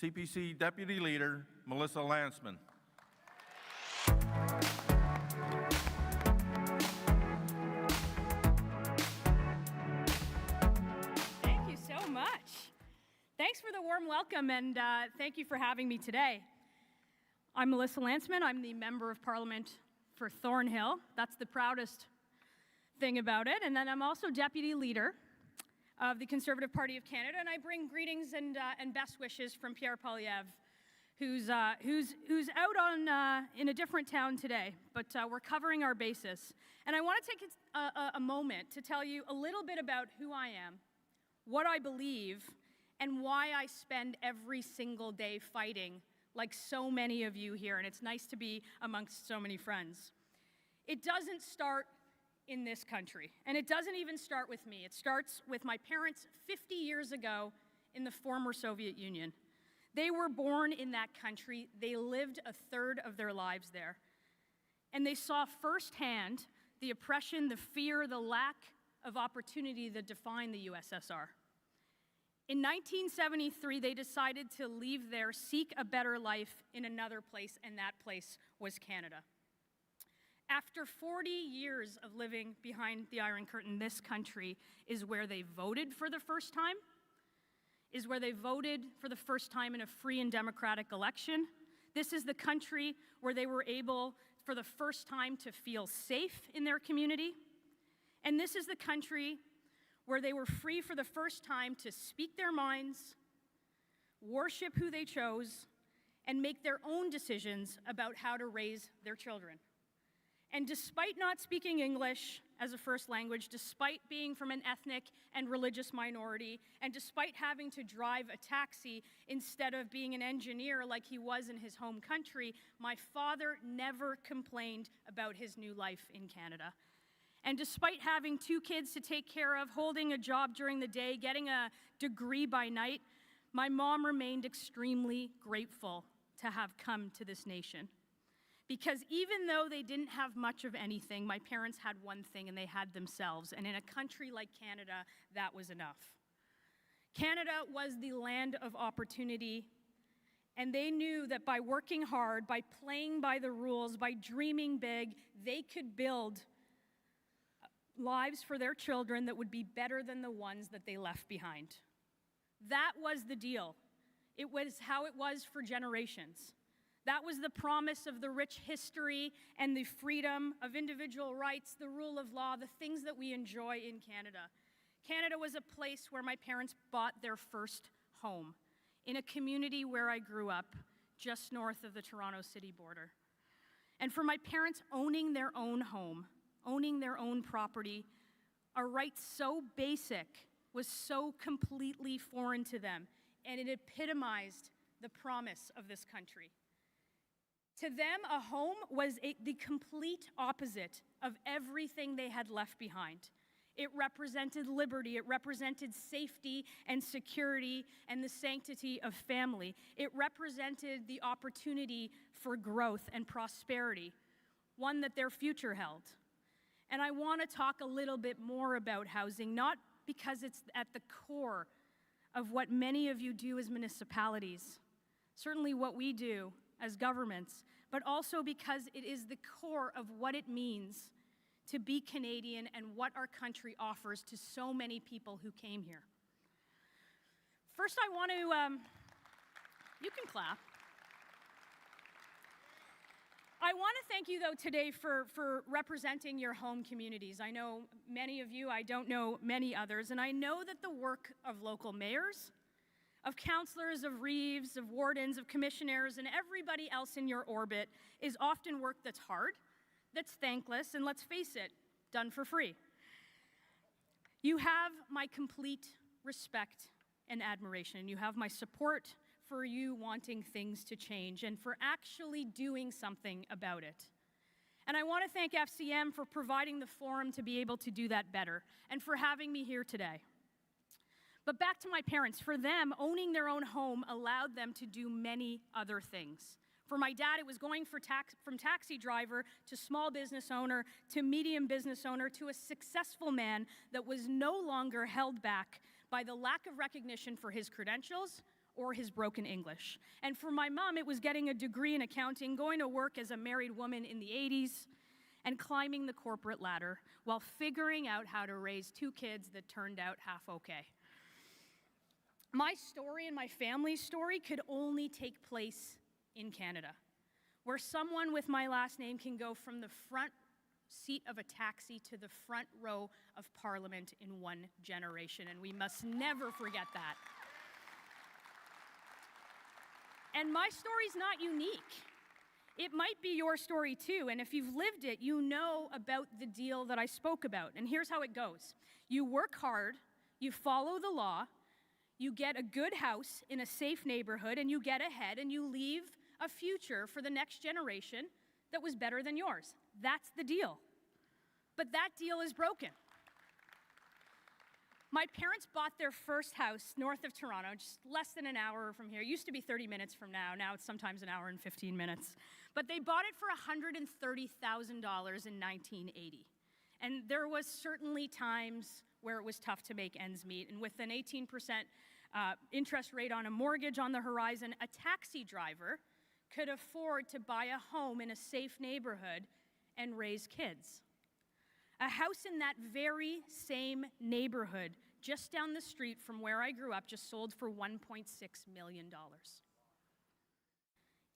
CPC Deputy Leader, Melissa Lantsman. Thank you so much. Thanks for the warm welcome, and thank you for having me today. I'm Melissa Lantsman. I'm the Member of Parliament for Thornhill. That's the proudest thing about it. And then I'm also Deputy Leader of the Conservative Party of Canada, and I bring greetings and best wishes from Pierre Poilievre, who's out in a different town today, but we're covering our bases. And I want to take a moment to tell you a little bit about who I am, what I believe, and why I spend every single day fighting like so many of you here, and it's nice to be amongst so many friends. It doesn't start in this country, and it doesn't even start with me. It starts with my parents 50 years ago in the former Soviet Union. They were born in that country. They lived a third of their lives there, and they saw firsthand the oppression, the fear, the lack of opportunity that defined the USSR. In 1973, they decided to leave there, seek a better life in another place, and that place was Canada. After 40 years of living behind the Iron Curtain, this country is where they voted for the first time, is where they voted for the first time in a free and democratic election. This is the country where they were able, for the first time, to feel safe in their community. And this is the country where they were free for the first time to speak their minds, worship who they chose, and make their own decisions about how to raise their children. And despite not speaking English as a first language, despite being from an ethnic and religious minority, and despite having to drive a taxi instead of being an engineer like he was in his home country, my father never complained about his new life in Canada. And despite having 2 kids to take care of, holding a job during the day, getting a degree by night, my mom remained extremely grateful to have come to this nation. Because even though they didn't have much of anything, my parents had one thing, and they had themselves. And in a country like Canada, that was enough. Canada was the land of opportunity, and they knew that by working hard, by playing by the rules, by dreaming big, they could build lives for their children that would be better than the ones that they left behind. That was the deal. It was how it was for generations. That was the promise of the rich history and the freedom of individual rights, the rule of law, the things that we enjoy in Canada. Canada was a place where my parents bought their first home, in a community where I grew up, just north of the Toronto city border. And for my parents, owning their own home, owning their own property, a right so basic, was so completely foreign to them, and it epitomized the promise of this country. To them, a home was the complete opposite of everything they had left behind. It represented liberty, it represented safety and security and the sanctity of family. It represented the opportunity for growth and prosperity, one that their future held. And I want to talk a little bit more about housing, not because it's at the core of what many of you do as municipalities, certainly what we do as governments, but also because it is the core of what it means to be Canadian and what our country offers to so many people who came here. First, I want to, you can clap. I want to thank you, though, today for representing your home communities. I know many of you, I don't know many others, and I know that the work of local mayors, of councillors, of reeves, of wardens, of commissioners, and everybody else in your orbit is often work that's hard, that's thankless, and let's face it, done for free. You have my complete respect and admiration. You have my support for you wanting things to change and for actually doing something about it. And I want to thank FCM for providing the forum to be able to do that better and for having me here today. But back to my parents. For them, owning their own home allowed them to do many other things. For my dad, it was going from taxi driver to small business owner to medium business owner to a successful man that was no longer held back by the lack of recognition for his credentials or his broken English. And for my mom, it was getting a degree in accounting, going to work as a married woman in the 80s, and climbing the corporate ladder while figuring out how to raise 2 kids that turned out half okay. My story and my family's story could only take place in Canada, where someone with my last name can go from the front seat of a taxi to the front row of Parliament in 1 generation, and we must never forget that. And my story's not unique. It might be your story too, and if you've lived it, you know about the deal that I spoke about. And here's how it goes. You work hard, you follow the law, you get a good house in a safe neighborhood, and you get ahead, and you leave a future for the next generation that was better than yours. That's the deal. But that deal is broken. My parents bought their first house north of Toronto, just less than an hour from here. It used to be 30 minutes from now. Now it's sometimes an hour and 15 minutes. But they bought it for $130,000 in 1980. And there was certainly times where it was tough to make ends meet. And with an 18% interest rate on a mortgage on the horizon, a taxi driver could afford to buy a home in a safe neighborhood and raise kids. A house in that very same neighborhood, just down the street from where I grew up, just sold for $1.6 million.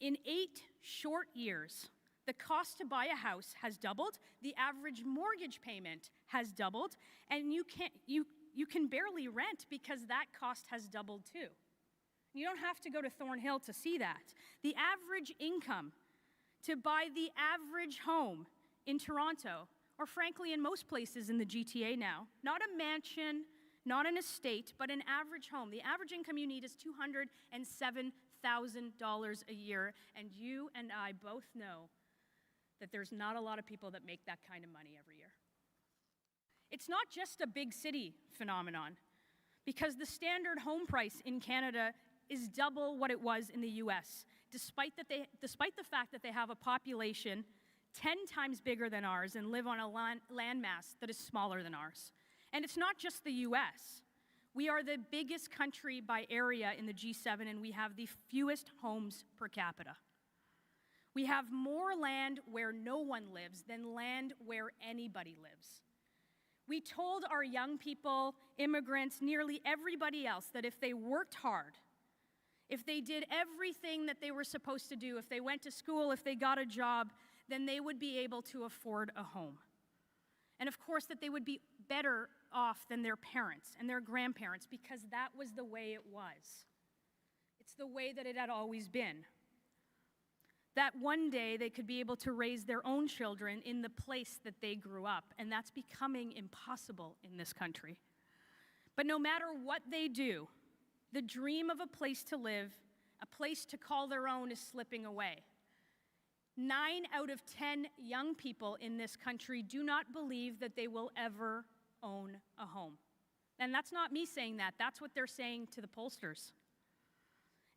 In 8 short years, the cost to buy a house has doubled, the average mortgage payment has doubled, and you can barely rent because that cost has doubled too. You don't have to go to Thornhill to see that. The average income to buy the average home in Toronto, or frankly in most places in the GTA now, not a mansion, not an estate, but an average home. The average income you need is $207,000 a year, and you and I both know that there's not a lot of people that make that kind of money every year. It's not just a big city phenomenon, because the standard home price in Canada is double what it was in the US, despite the fact that they have a population 10 times bigger than ours and live on a landmass that is smaller than ours. And it's not just the US. We are the biggest country by area in the G7, and we have the fewest homes per capita. We have more land where no one lives than land where anybody lives. We told our young people, immigrants, nearly everybody else that if they worked hard, if they did everything that they were supposed to do, if they went to school, if they got a job, then they would be able to afford a home. And of course, that they would be better off than their parents and their grandparents, because that was the way it was. It's the way that it had always been. That one day they could be able to raise their own children in the place that they grew up, and that's becoming impossible in this country. But no matter what they do, the dream of a place to live, a place to call their own, is slipping away. 9 out of 10 young people in this country do not believe that they will ever own a home. And that's not me saying that, that's what they're saying to the pollsters.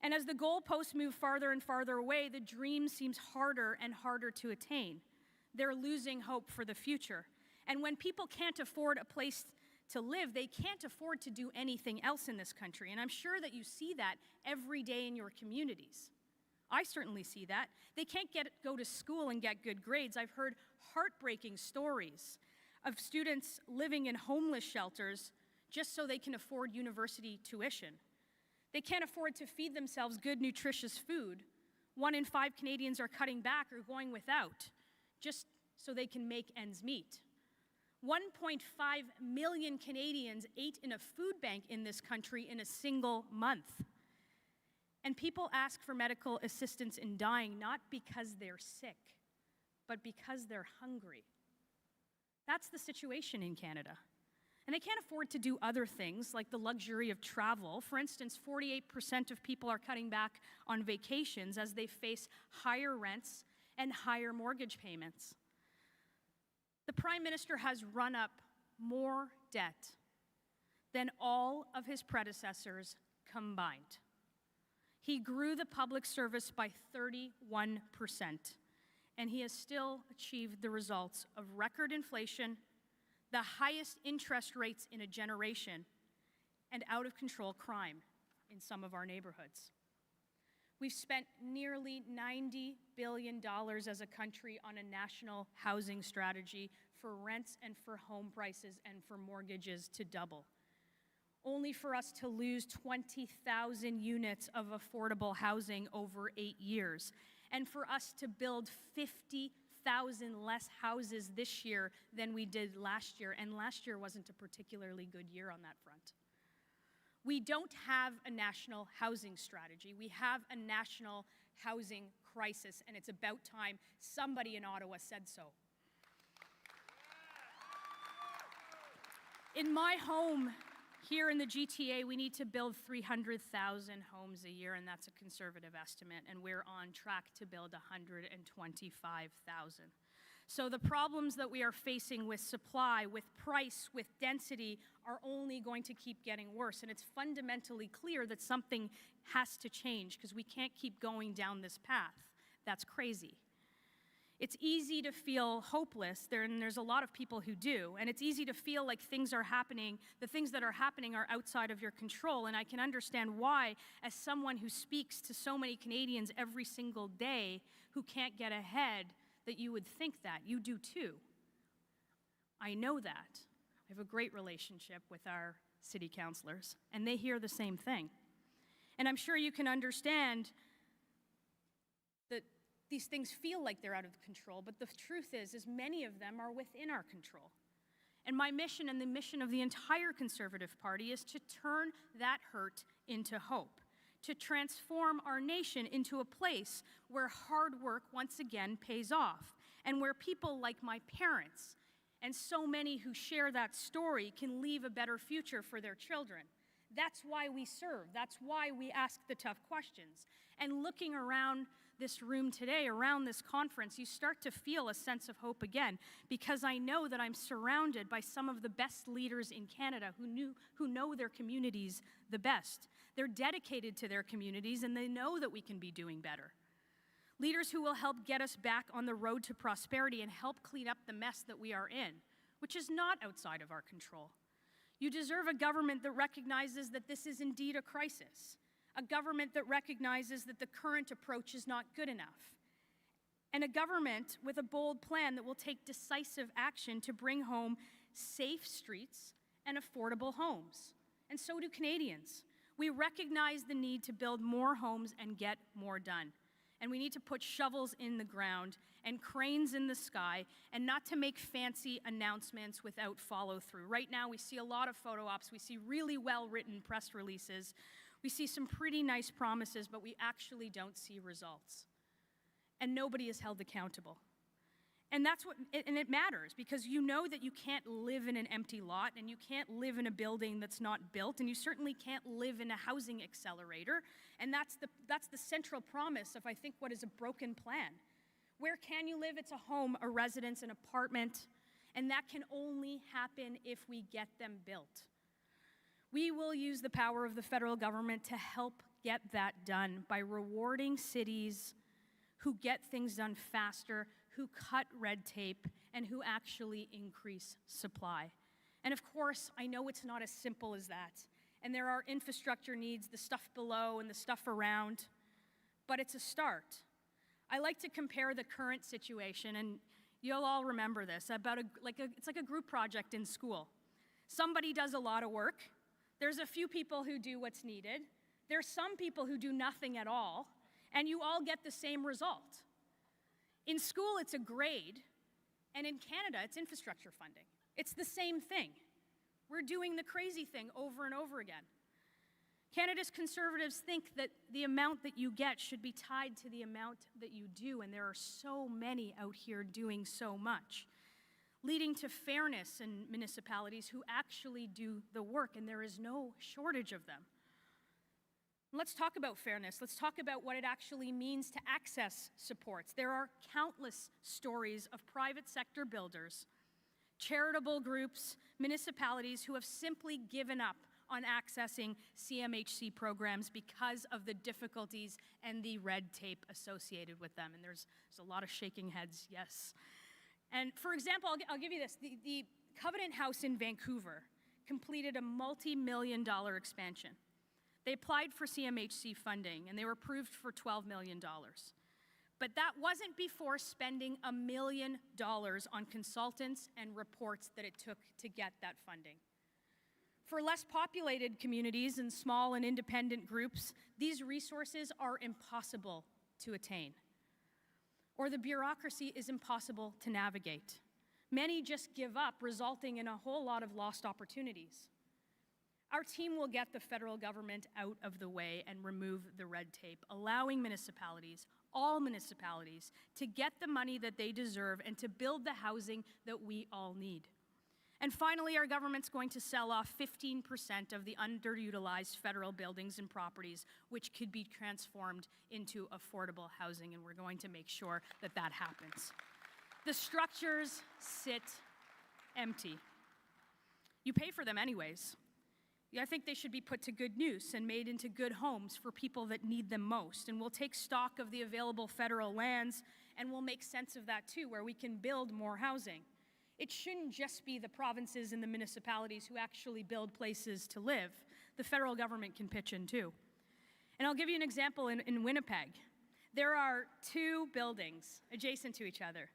And as the goalposts move farther and farther away, the dream seems harder and harder to attain. They're losing hope for the future. And when people can't afford a place to live, they can't afford to do anything else in this country. And I'm sure that you see that every day in your communities. I certainly see that. They can't go to school and get good grades. I've heard heartbreaking stories of students living in homeless shelters just so they can afford university tuition. They can't afford to feed themselves good, nutritious food. 1 in 5 Canadians are cutting back or going without, just so they can make ends meet. 1.5 million Canadians ate in a food bank in this country in a single month. And people ask for medical assistance in dying, not because they're sick, but because they're hungry. That's the situation in Canada. And they can't afford to do other things like the luxury of travel. For instance, 48% of people are cutting back on vacations as they face higher rents and higher mortgage payments. The Prime Minister has run up more debt than all of his predecessors combined. He grew the public service by 31%, and he has still achieved the results of record inflation, the highest interest rates in a generation, and out-of-control crime. in some of our neighborhoods. We've spent nearly $90 billion as a country on a national housing strategy for rents and for home prices and for mortgages to double, only for us to lose 20,000 units of affordable housing over 8 years, and for us to build 50,000 less houses this year than we did last year, and last year wasn't a particularly good year on that front. We don't have a national housing strategy. We have a national housing crisis, and it's about time somebody in Ottawa said so. In my home here in the GTA, we need to build 300,000 homes a year, and that's a conservative estimate, and we're on track to build 125,000. So the problems that we are facing with supply, with price, with density are only going to keep getting worse. And it's fundamentally clear that something has to change because we can't keep going down this path. That's crazy. It's easy to feel hopeless, and there's a lot of people who do, and it's easy to feel like things are happening, the things that are happening are outside of your control, and I can understand why, as someone who speaks to so many Canadians every single day who can't get ahead, that you would think that. You do too. I know that. I have a great relationship with our city councilors, and they hear the same thing. And I'm sure you can understand that these things feel like they're out of control, but the truth is many of them are within our control. And my mission and the mission of the entire Conservative Party is to turn that hurt into hope, to transform our nation into a place where hard work once again pays off, and where people like my parents and so many who share that story can leave a better future for their children. That's why we serve. That's why we ask the tough questions. And looking around this room today, around this conference, you start to feel a sense of hope again, because I know that I'm surrounded by some of the best leaders in Canada who know their communities the best. They're dedicated to their communities, and they know that we can be doing better. Leaders who will help get us back on the road to prosperity and help clean up the mess that we are in, which is not outside of our control. You deserve a government that recognizes that this is indeed a crisis, a government that recognizes that the current approach is not good enough, and a government with a bold plan that will take decisive action to bring home safe streets and affordable homes. And so do Canadians. We recognize the need to build more homes and get more done. And we need to put shovels in the ground and cranes in the sky, and not to make fancy announcements without follow-through. Right now, we see a lot of photo ops. We see really well-written press releases. We see some pretty nice promises, but we actually don't see results. And nobody is held accountable. And it matters, because you know that you can't live in an empty lot, and you can't live in a building that's not built, and you certainly can't live in a housing accelerator. And that's the central promise of, I think, what is a broken plan. Where can you live? It's a home, a residence, an apartment, and that can only happen if we get them built. We will use the power of the federal government to help get that done by rewarding cities who get things done faster, who cut red tape, and who actually increase supply. And of course, I know it's not as simple as that. And there are infrastructure needs, the stuff below and the stuff around, but it's a start. I like to compare the current situation, and you'll all remember this, it's like a group project in school. Somebody does a lot of work. There's a few people who do what's needed. There's some people who do nothing at all, and you all get the same result. In school, it's a grade, and in Canada, it's infrastructure funding. It's the same thing. We're doing the crazy thing over and over again. Canada's Conservatives think that the amount that you get should be tied to the amount that you do, and there are so many out here doing so much, leading to fairness in municipalities who actually do the work, and there is no shortage of them. Let's talk about fairness. Let's talk about what it actually means to access supports. There are countless stories of private sector builders, charitable groups, municipalities who have simply given up on accessing CMHC programs because of the difficulties and the red tape associated with them. And there's a lot of shaking heads, yes. And for example, I'll give you this. The Covenant House in Vancouver completed a multi-million-dollar expansion. They applied for CMHC funding, and they were approved for $12 million. But that wasn't before spending $1 million on consultants and reports that it took to get that funding. For less populated communities and small and independent groups, these resources are impossible to attain, or the bureaucracy is impossible to navigate. Many just give up, resulting in a whole lot of lost opportunities. Our team will get the federal government out of the way and remove the red tape, allowing municipalities, all municipalities, to get the money that they deserve and to build the housing that we all need. And finally, our government's going to sell off 15% of the underutilized federal buildings and properties, which could be transformed into affordable housing, and we're going to make sure that that happens. The structures sit empty. You pay for them anyways. I think they should be put to good use and made into good homes for people that need them most. And we'll take stock of the available federal lands, and we'll make sense of that too, where we can build more housing. It shouldn't just be the provinces and the municipalities who actually build places to live. The federal government can pitch in too. And I'll give you an example in Winnipeg. There are 2 buildings adjacent to each other.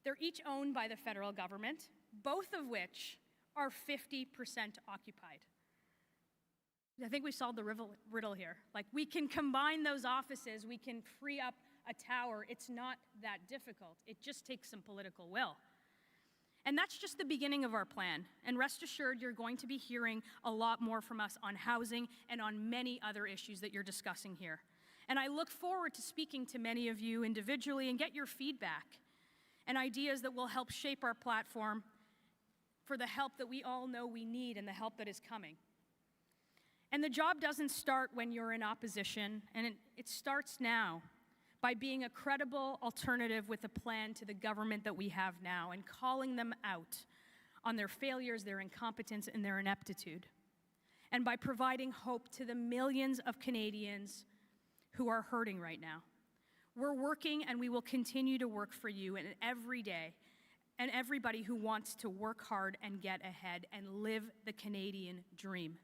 They're each owned by the federal government, both of which are 50% occupied. I think we solved the riddle here. Like, we can combine those offices, we can free up a tower. It's not that difficult. It just takes some political will. And that's just the beginning of our plan. And rest assured, you're going to be hearing a lot more from us on housing and on many other issues that you're discussing here. And I look forward to speaking to many of you individually and get your feedback and ideas that will help shape our platform for the help that we all know we need and the help that is coming. And the job doesn't start when you're in opposition, and it starts now by being a credible alternative with a plan to the government that we have now and calling them out on their failures, their incompetence, and their ineptitude. And by providing hope to the millions of Canadians who are hurting right now. We're working, and we will continue to work for you and every day, and everybody who wants to work hard and get ahead and live the Canadian dream.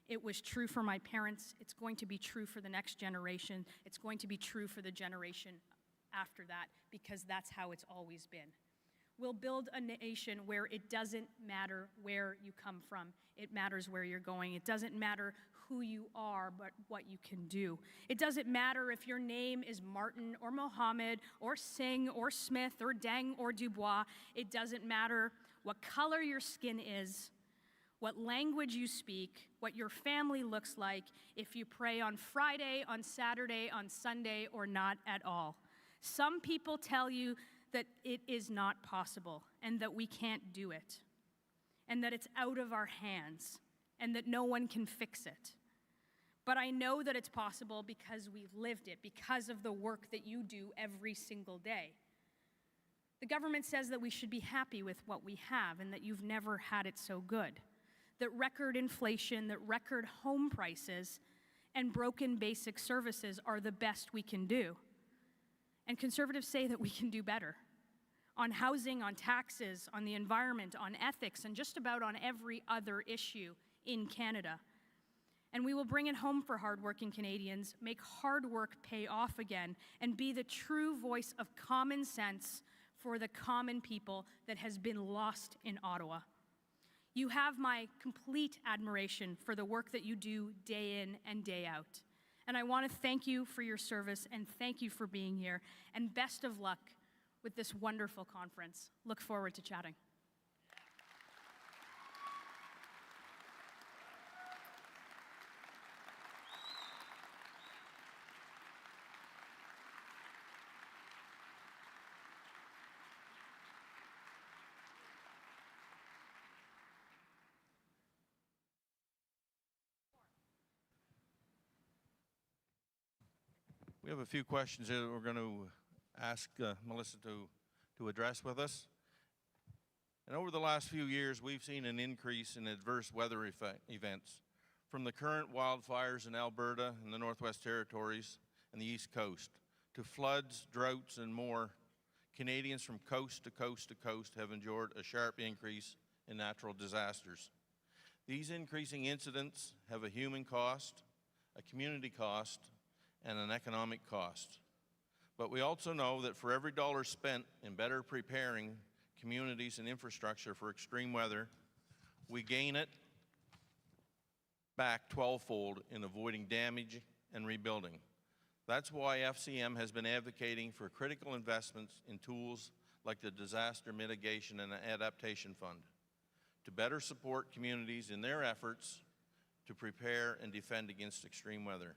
It was true for my parents. It's going to be true for the next generation. It's going to be true for the generation after that, because that's how it's always been. We'll build a nation where it doesn't matter where you come from. It matters where you're going. It doesn't matter who you are, but what you can do. It doesn't matter if your name is Martin or Mohammed or Singh or Smith or Deng or Dubois. It doesn't matter what color your skin is, what language you speak, what your family looks like, if you pray on Friday, on Saturday, on Sunday, or not at all. Some people tell you that it is not possible and that we can't do it and that it's out of our hands and that no one can fix it. But I know that it's possible because we've lived it, because of the work that you do every single day. The government says that we should be happy with what we have and that you've never had it so good. That record inflation, that record home prices, and broken basic services are the best we can do. And Conservatives say that we can do better. On housing, on taxes, on the environment, on ethics, and just about on every other issue in Canada. And we will bring it home for hardworking Canadians, make hard work pay off again, and be the true voice of common sense for the common people that has been lost in Ottawa. You have my complete admiration for the work that you do day in and day out. And I want to thank you for your service and thank you for being here. And best of luck with this wonderful conference. Look forward to chatting. We have a few questions that we're going to ask Melissa to address with us. And over the last few years, we've seen an increase in adverse weather events, from the current wildfires in Alberta and the Northwest Territories and the East Coast, to floods, droughts, and more. Canadians from coast to coast to coast have endured a sharp increase in natural disasters. These increasing incidents have a human cost, a community cost, and an economic cost. But we also know that for every dollar spent in better preparing communities and infrastructure for extreme weather, we gain it back 12-fold in avoiding damage and rebuilding. That's why FCM has been advocating for critical investments in tools like the Disaster Mitigation and Adaptation Fund to better support communities in their efforts to prepare and defend against extreme weather.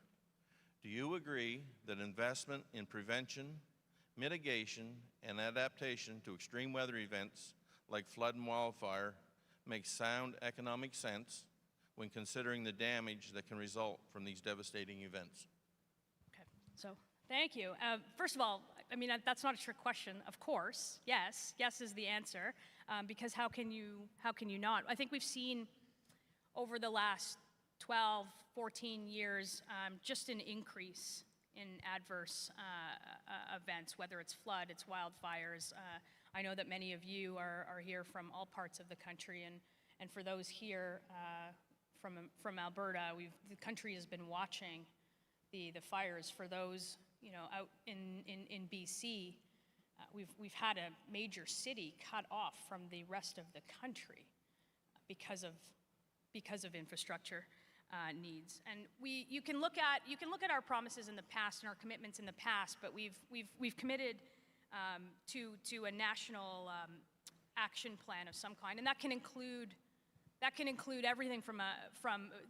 Do you agree that investment in prevention, mitigation, and adaptation to extreme weather events like flood and wildfire makes sound economic sense when considering the damage that can result from these devastating events? Okay, so thank you. First of all, I mean, that's not a trick question. Of course, yes. Yes is the answer, because how can you not? I think we've seen over the last 12, 14 years, just an increase in adverse events, whether it's flood, it's wildfires. I know that many of you are here from all parts of the country, and for those here from Alberta, the country has been watching the fires. For those, you know, out in BC, we've had a major city cut off from the rest of the country because of infrastructure needs. And you can look at our promises in the past and our commitments in the past, but we've committed to a national action plan of some kind, and that can include everything from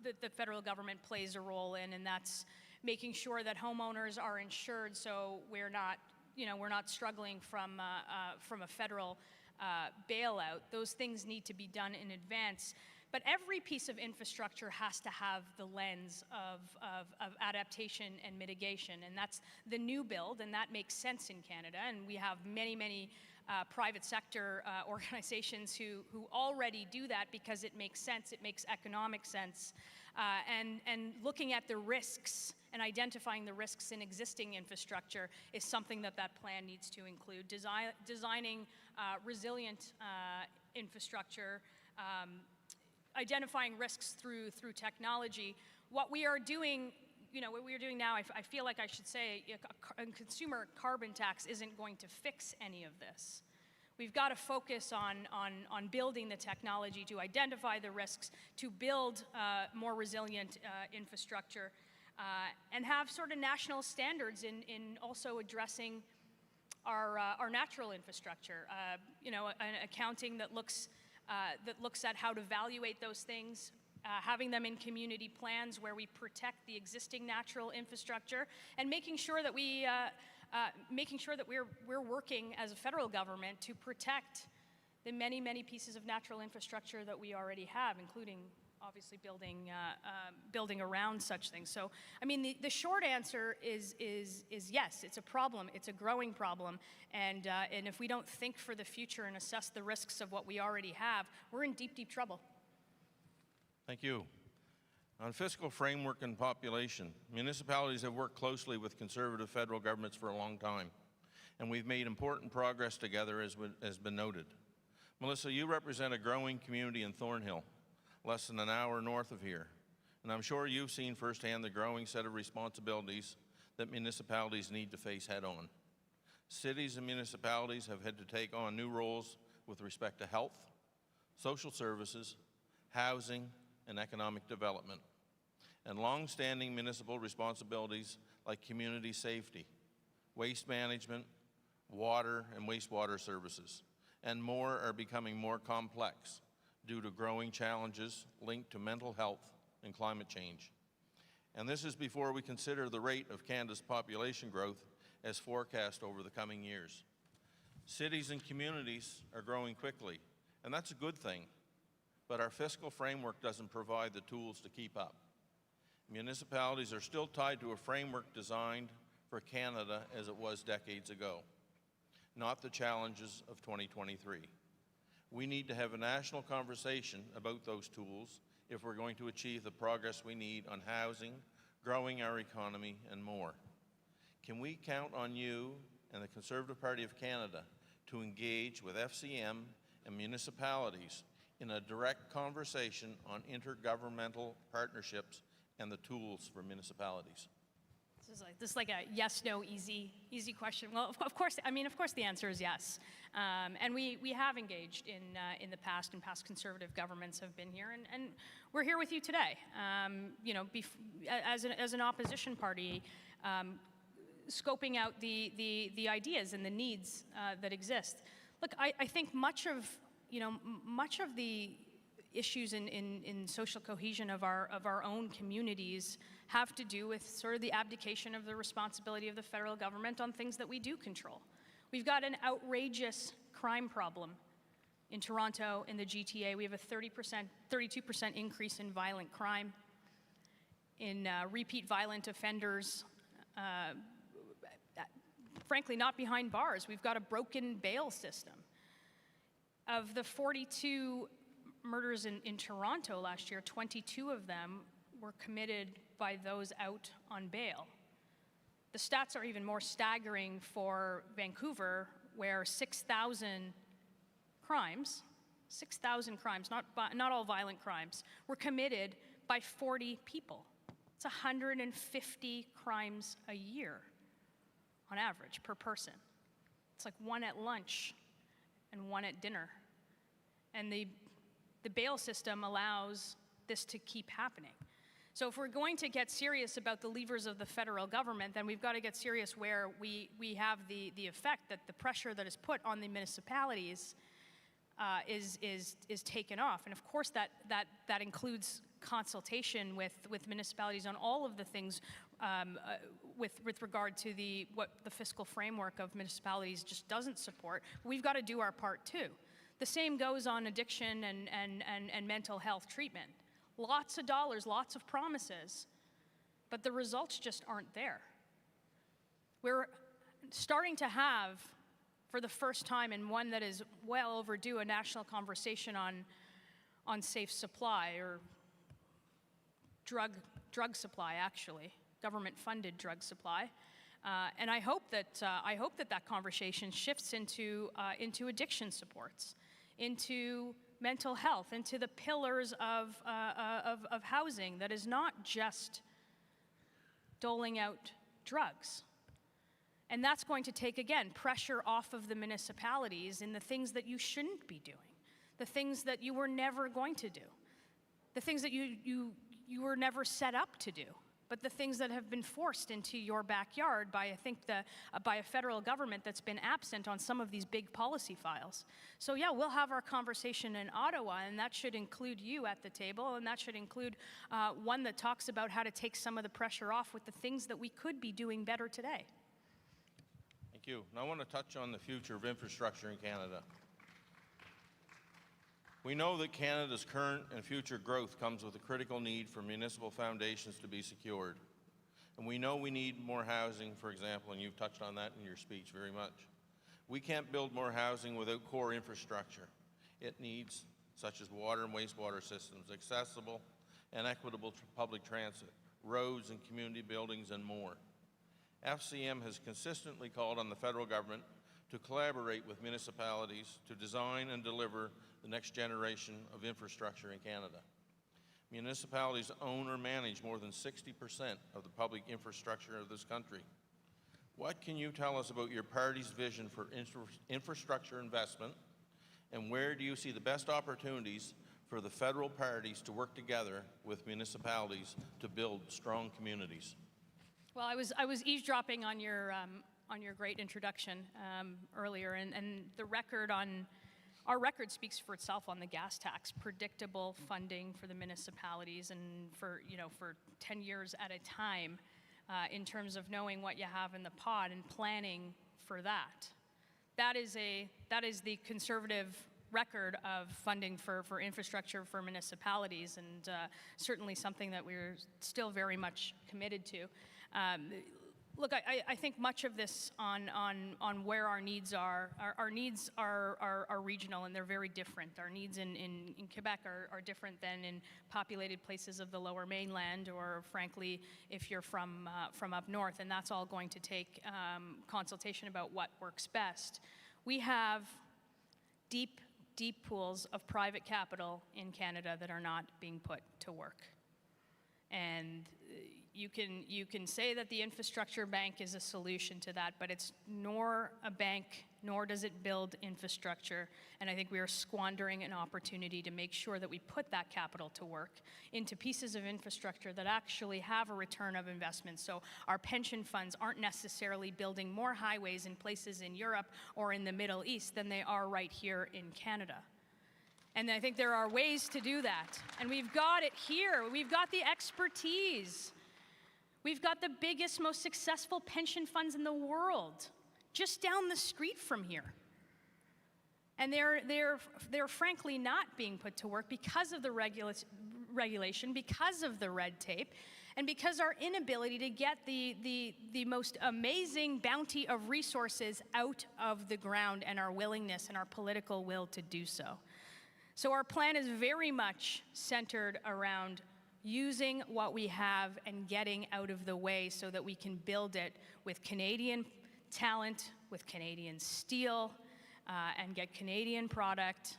the federal government plays a role in, and that's making sure that homeowners are insured, so we're not struggling from a federal bailout. Those things need to be done in advance. But every piece of infrastructure has to have the lens of adaptation and mitigation, and that's the new build, and that makes sense in Canada. And we have many private sector organizations who already do that because it makes sense, it makes economic sense. And looking at the risks and identifying the risks in existing infrastructure is something that plan needs to include. Designing resilient infrastructure, identifying risks through technology. What we are doing, what we are doing now, I feel like I should say a consumer carbon tax isn't going to fix any of this. We've got to focus on building the technology to identify the risks, to build more resilient infrastructure, and have sort of national standards in also addressing our natural infrastructure. An accounting that looks at how to evaluate those things, having them in community plans where we protect the existing natural infrastructure, and making sure that we're working as a federal government to protect the many pieces of natural infrastructure that we already have, including obviously building around such things. So, I mean, the short answer is yes, it's a problem. It's a growing problem, and if we don't think for the future and assess the risks of what we already have, we're in deep trouble. Thank you. On fiscal framework and population, municipalities have worked closely with conservative federal governments for a long time, and we've made important progress together, as has been noted. Melissa, you represent a growing community in Thornhill, less than an hour north of here, and I'm sure you've seen firsthand the growing set of responsibilities that municipalities need to face head-on. Cities and municipalities have had to take on new roles with respect to health, social services, housing, and economic development, and long-standing municipal responsibilities like community safety, waste management, water and wastewater services, and more are becoming more complex due to growing challenges linked to mental health and climate change. And this is before we consider the rate of Canada's population growth as forecast over the coming years. Cities and communities are growing quickly, and that's a good thing, but our fiscal framework doesn't provide the tools to keep up. Municipalities are still tied to a framework designed for Canada as it was decades ago, not the challenges of 2023. We need to have a national conversation about those tools if we're going to achieve the progress we need on housing, growing our economy, and more. Can we count on you and the Conservative Party of Canada to engage with FCM and municipalities in a direct conversation on intergovernmental partnerships and the tools for municipalities? This is like a yes, no, easy question. Well, of course, the answer is yes. And we have engaged in the past, and past Conservative governments have been here, and we're here with you today. As an opposition party, scoping out the ideas and the needs that exist. Look, I think much of the issues in social cohesion of our own communities have to do with sort of the abdication of the responsibility of the federal government on things that we do control. We've got an outrageous crime problem in Toronto, in the GTA. We have a 32% increase in violent crime, in repeat violent offenders, frankly, not behind bars. We've got a broken bail system. Of the 42 murders in Toronto last year, 22 of them were committed by those out on bail. The stats are even more staggering for Vancouver, where 6,000 crimes, not all violent crimes, were committed by 40 people. It's 150 crimes a year on average per person. It's like one at lunch and one at dinner. And the bail system allows this to keep happening. So if we're going to get serious about the levers of the federal government, then we've got to get serious where we have the effect that the pressure that is put on the municipalities is taken off. And of course that includes consultation with municipalities on all of the things with regard to what the fiscal framework of municipalities just doesn't support. We've got to do our part too. The same goes on addiction and mental health treatment. Lots of dollars, lots of promises, but the results just aren't there. We're starting to have, for the first time, and one that is well overdue, a national conversation on safe supply, or drug supply, actually, government-funded drug supply. And I hope that conversation shifts into addiction supports, into mental health, into the pillars of housing that is not just doling out drugs. And that's going to take, again, pressure off of the municipalities in the things that you shouldn't be doing, the things that you were never going to do, the things that you were never set up to do, but the things that have been forced into your backyard by, by a federal government that's been absent on some of these big policy files. So yeah, we'll have our conversation in Ottawa, and that should include you at the table, and that should include one that talks about how to take some of the pressure off with the things that we could be doing better today. Thank you. Now I want to touch on the future of infrastructure in Canada. We know that Canada's current and future growth comes with a critical need for municipal foundations to be secured. And we know we need more housing, for example, and you've touched on that in your speech very much. We can't build more housing without core infrastructure. It needs, such as water and wastewater systems, accessible and equitable public transit, roads and community buildings, and more. FCM has consistently called on the federal government to collaborate with municipalities to design and deliver the next generation of infrastructure in Canada. Municipalities own or manage more than 60% of the public infrastructure of this country. What can you tell us about your party's vision for infrastructure investment, and where do you see the best opportunities for the federal parties to work together with municipalities to build strong communities? Well, I was eavesdropping on your great introduction earlier, and the record on our record speaks for itself on the gas tax. Predictable funding for the municipalities, and for 10 years at a time, in terms of knowing what you have in the pot and planning for that. That is the Conservative record of funding for infrastructure for municipalities, and certainly something that we're still very much committed to. Look, I think much of this on where our needs are regional, and they're very different. Our needs in Quebec are different than in populated places of the Lower Mainland, or frankly, if you're from up north, and that's all going to take consultation about what works best. We have deep pools of private capital in Canada that are not being put to work. And you can say that the infrastructure bank is a solution to that, but it's nor a bank, nor does it build infrastructure. And I think we are squandering an opportunity to make sure that we put that capital to work into pieces of infrastructure that actually have a return of investment. So our pension funds aren't necessarily building more highways in places in Europe or in the Middle East than they are right here in Canada. And I think there are ways to do that. And we've got it here. We've got the expertise. We've got the biggest, most successful pension funds in the world just down the street from here. And they're frankly not being put to work because of the regulation, because of the red tape, and because our inability to get the most amazing bounty of resources out of the ground, and our willingness and our political will to do so. So our plan is very much centered around using what we have and getting out of the way so that we can build it with Canadian talent, with Canadian steel, and get Canadian product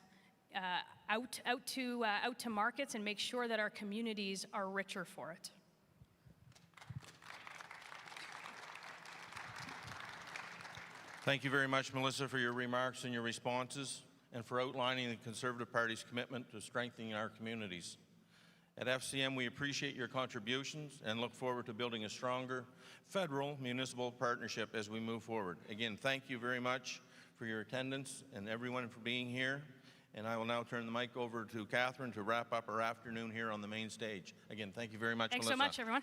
out to markets and make sure that our communities are richer for it. Thank you very much, Melissa, for your remarks and your responses, and for outlining the Conservative Party's commitment to strengthening our communities. At FCM, we appreciate your contributions and look forward to building a stronger federal-municipal partnership as we move forward. Again, thank you very much for your attendance and everyone for being here. And I will now turn the mic over to Catherine to wrap up our afternoon here on the main stage. Again, thank you very much, Thanks Melissa. so much, everyone.